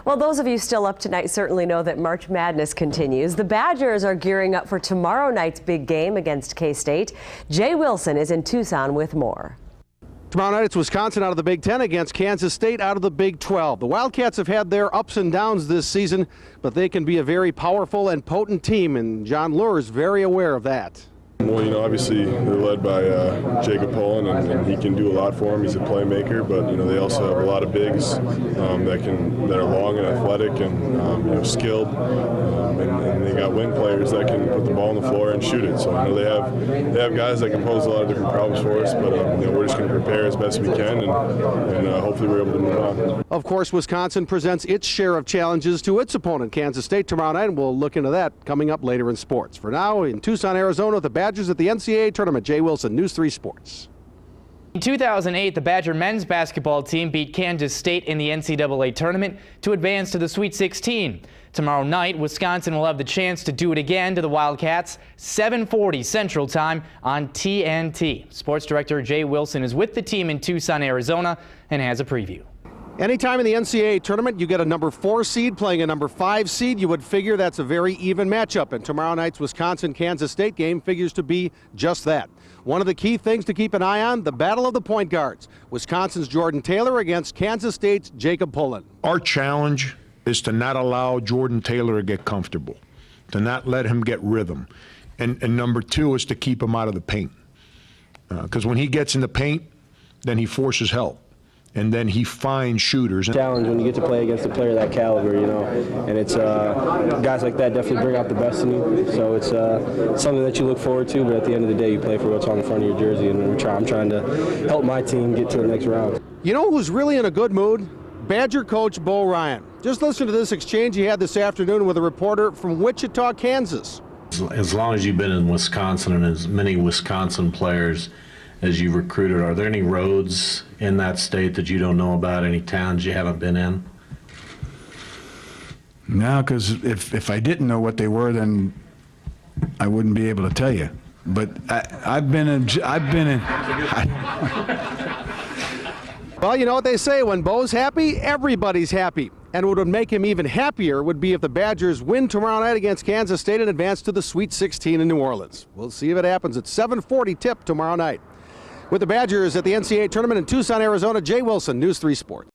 Well, those of you still up tonight certainly know that March Madness continues. The Badgers are gearing up for tomorrow night's big game against K-State. Jay Wilson is in Tucson with more. Tomorrow night it's Wisconsin out of the Big Ten against Kansas State out of the Big 12. The Wildcats have had their ups and downs this season, but they can be a very powerful and potent team, and John LEUER is very aware of that. Well, obviously they're led by Jacob Pullen, and he can do a lot for him. He's a playmaker, but they also have a lot of bigs that are long and athletic and skilled, and they got wing players that can put the ball on the floor and shoot it. So they have guys that can pose a lot of different problems for us, but we're just going to prepare as best we can, and hopefully we're able to move on. Of course, Wisconsin presents its share of challenges to its opponent, Kansas State, tomorrow night, and we'll look into that coming up later in sports. For now, in Tucson, Arizona, the Badgers at the NCAA tournament. Jay Wilson, News 3 Sports. In 2008, the Badger men's basketball team beat Kansas State in the NCAA tournament to advance to the Sweet 16. Tomorrow night, Wisconsin will have the chance to do it again to the Wildcats, 7:40 Central Time on TNT. Sports Director Jay Wilson is with the team in Tucson, Arizona, and has a preview. Anytime in the NCAA tournament you get a number 4 seed playing a number 5 seed, you would figure that's a very even matchup. And tomorrow night's Wisconsin-Kansas State game figures to be just that. One of the key things to keep an eye on, the battle of the point guards. Wisconsin's Jordan Taylor against Kansas State's Jacob Pullen. Our challenge is to not allow Jordan Taylor to get comfortable, to not let him get rhythm. And number 2 is to keep him out of the paint. Because when he gets in the paint, then he forces help. And then he finds shooters. Challenge when you get to play against a player of that caliber, and it's guys like that definitely bring out the best in you. So it's something that you look forward to, but at the end of the day, you play for what's on the front of your jersey, and I'm trying to help my team get to the next round. You know who's really in a good mood? Badger coach Bo Ryan. Just listen to this exchange he had this afternoon with a reporter from Wichita, Kansas. As long as you've been in Wisconsin and as many Wisconsin players as you've recruited, are there any roads in that state that you don't know about, any towns you haven't been in? No, because if I didn't know what they were, then I wouldn't be able to tell you. But I've been in. Well, you know what they say, when Bo's happy, everybody's happy. And what would make him even happier would be if the Badgers win tomorrow night against Kansas State and advance to the Sweet 16 in New Orleans. We'll see if it happens at 7:40 tip tomorrow night. With the Badgers at the NCAA tournament in Tucson, Arizona, Jay Wilson, News 3 Sports.